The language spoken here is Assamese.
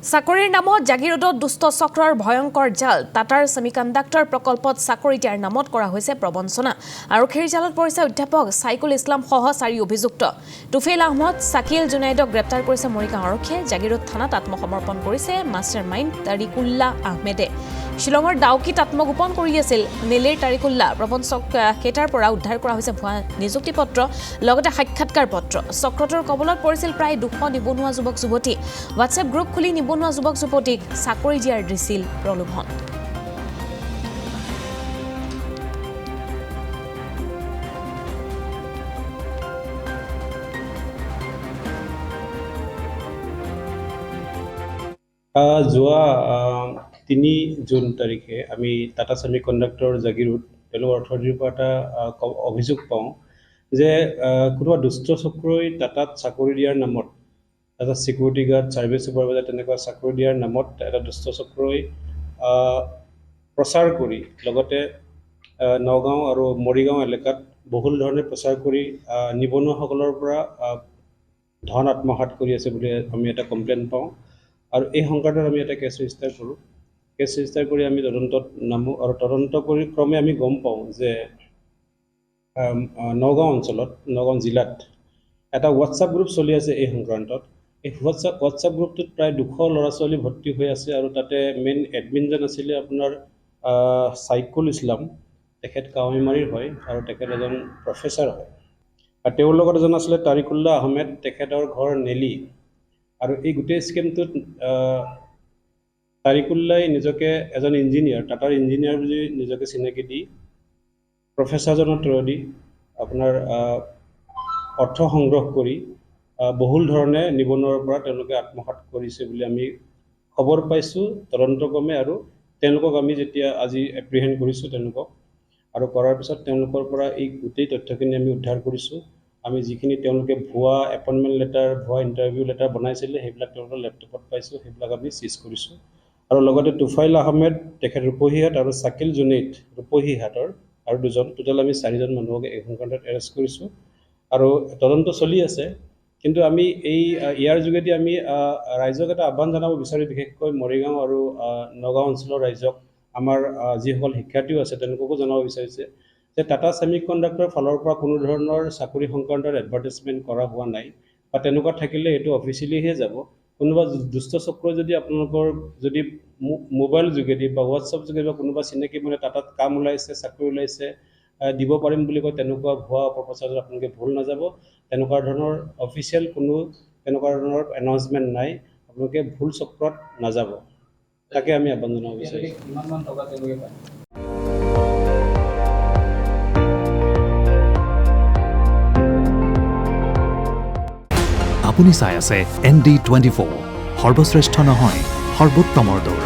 চাকৰিৰ নামত জাগিৰোডত দুষ্ট চক্ৰৰ ভয়ংকৰ জাল টাটাৰ সেমিকণ্ডাক্টৰ প্ৰকল্পত চাকৰি দিয়াৰ নামত কৰা হৈছে প্ৰবঞ্চনা আৰক্ষীৰ জালত পৰিছে অধ্যাপক সাইকুল ইছলাম সহ 4 অভিযুক্ত তুফেল আহমদ সাকিল জুনাইদক গ্ৰেপ্তাৰ কৰিছে মৰিগাঁও আৰক্ষীয়ে জাগিৰোড থানাত আত্মসমৰ্পণ কৰিছে মাষ্টাৰমাইণ্ড তাৰিকুল্লাহ আহমেদে শিলঙৰ ডাউকিত আত্মগোপন কৰি আছিল নেলিৰ তাৰিকুল্লাহ প্ৰবঞ্চক কেটাৰ পৰা উদ্ধাৰ কৰা হৈছে ভুৱা নিযুক্তি পত্ৰ লগতে সাক্ষাৎকাৰ পত্ৰ চক্ৰটোৰ কবলত পৰিছিল প্ৰায় 200 নিবনুৱা যুৱক যুৱতী হোৱাটছএপ গ্ৰুপ খুলি নিবনুৱা যুৱক যুৱতীক চাকৰি দিয়াৰ দিছিল প্ৰলোভন যোৱা 3 জুন তাৰিখে আমি টাটা সেমিকণ্ডাক্টৰ জাগিৰোড তেওঁলোকৰ অথৰিটিৰ পৰা এটা অভিযোগ পাওঁ যে কোনোবা দুষ্ট চক্ৰই টাটাত চাকৰি দিয়াৰ নামত এটা সিকিউৰিটি গাৰ্ড সাৰ্ভিস সুপাৰভাইজাৰ তেনেকুৱা চাকৰি দিয়াৰ নামত এটা দুষ্ট চক্ৰই প্ৰচাৰ কৰি লগতে নগাঁও আৰু মৰিগাঁও এলেকাত বহুল ধৰণে প্ৰচাৰ কৰি নিবনুৱাসকলৰ পৰা ধন আত্মসাৎ কৰি আছে বুলি আমি এটা কমপ্লেইন পাওঁ আৰু এই সংক্ৰান্তত আমি এটা কেছ ৰেজিষ্টাৰ কৰোঁ কেছ ৰেজিষ্টাৰ কৰি আমি তদন্তত নামো আৰু তদন্ত কৰি ক্ৰমে আমি গম পাওঁ যে নগাঁও অঞ্চলত নগাঁও জিলাত এটা হোৱাটছআপ গ্ৰুপ চলি আছে এই সংক্ৰান্তত এই হোৱাটছআপ গ্ৰুপটোত প্ৰায় 200 ল'ৰা ছোৱালী ভৰ্তি হৈ আছে আৰু তাতে মেইন এডমিনজন আছিলে আপোনাৰ সাইকুল ইছলাম তেখেত কাৱৈমাৰীৰ হয় আৰু তেখেত এজন প্ৰফেচাৰ হয় আৰু তেওঁৰ লগত এজন আছিলে তাৰিকুল্লাহ আহমেদ তেখেতৰ ঘৰ নেলি আৰু এই গোটেই স্কিমটোত তাৰিকুল্লাই নিজকে এজন ইঞ্জিনিয়াৰ টাটাৰ ইঞ্জিনিয়াৰ বুলি নিজকে চিনাকি দি প্ৰফেচাৰজনৰ থ্ৰুদি আপোনাৰ অৰ্থ সংগ্ৰহ কৰি বহুল ধৰণে নিবনুৱাৰ পৰা তেওঁলোকে আত্মসাৎ কৰিছে বুলি আমি খবৰ পাইছোঁ তদন্তক্ৰমে আৰু তেওঁলোকক আমি যেতিয়া আজি এপ্ৰিহেণ্ড কৰিছোঁ তেওঁলোকক আৰু কৰাৰ পিছত তেওঁলোকৰ পৰা এই গোটেই তথ্যখিনি আমি উদ্ধাৰ কৰিছোঁ আমি যিখিনি তেওঁলোকে ভুৱা এপইণ্টমেণ্ট লেটাৰ ভুৱা ইণ্টাৰভিউ লেটাৰ বনাইছিলে সেইবিলাক তেওঁলোকৰ লেপটপত পাইছোঁ সেইবিলাক আমি চিজ কৰিছোঁ আৰু লগতে তুফাইল আহমেদ তেখেত ৰূপহীহাট আৰু সাকিল জুনাইদ ৰূপহীহাটৰ আৰু দুজন টোটেল আমি 4জন মানুহক এই সংক্ৰান্তত এৰেষ্ট কৰিছোঁ আৰু তদন্ত চলি আছে কিন্তু আমি ইয়াৰ যোগেদি আমি ৰাইজক এটা আহ্বান জনাব বিচাৰোঁ বিশেষকৈ মৰিগাঁও আৰু নগাঁও অঞ্চলৰ ৰাইজক আমাৰ যিসকল শিক্ষাৰ্থীও আছে তেওঁলোককো জনাব বিচাৰিছে যে টাটা সেমিকণ্ডাক্টৰ ফালৰ পৰা কোনো ধৰণৰ চাকৰি সংক্ৰান্তত এডভাৰটাইজমেণ্ট কৰা হোৱা নাই বা তেনেকুৱা থাকিলে এইটো অফিচিয়েলিহে যাব কোনোবা দুষ্ট চক্ৰ যদি আপোনালোকৰ যদি মোবাইল যোগেদি বা হোৱাটছআপ যোগেদি বা কোনোবা চিনাকি মানে টাটাত কাম ওলাইছে চাকৰি ওলাইছে দিব পাৰিম বুলি কয় তেনেকুৱা ভুৱা অপপ্ৰচাৰত আপোনালোকে ভুল নাযাব তেনেকুৱা ধৰণৰ অফিচিয়েল কোনো তেনেকুৱা ধৰণৰ এনাউন্সমেণ্ট নাই আপোনালোকে ভুল চক্ৰত নাযাব তাকে আমি আহ্বান জনাব বিচাৰিছোঁ কিমানমান টকা তেওঁলোকে পায় আপুনি চাই আছে ND24 সৰ্বশ্ৰেষ্ঠ নহয় সৰ্বোত্তমৰ দৌৰ